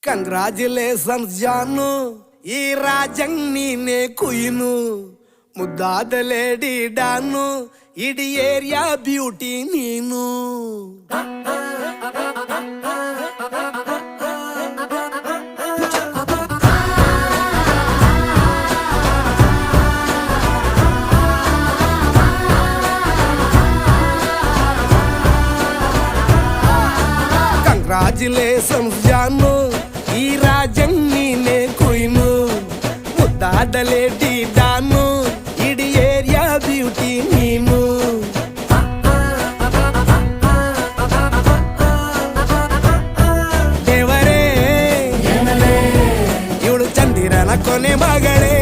Congratulations ಜಾನು, ಈ ರಾಜಂಗ್ ನೀನೆ ಕುಯ್ನು, ಮುದ್ದಾದ ಲೇಡಿ ಡಾನು, ಇಡೀ ಏರಿಯಾ ಬ್ಯೂಟಿ ನೀನು. ಕಂಗ್ರಾಚುಲೇಷನ್ಸ್ ಜಾನು, ಈ ರಾಜಂಗ್ ನೀನೆ ಕುಯ್ನು, ಮುದ್ದಾದ ಲೇಡಿ ಡಾನು, ಇಡೀ ಏರಿಯಾ ಬ್ಯೂಟಿ ನೀನು. ದೇವರೇ ಇವಳು ಚಂದಿರನ ಕೊನೆ ಮಗಳೇ.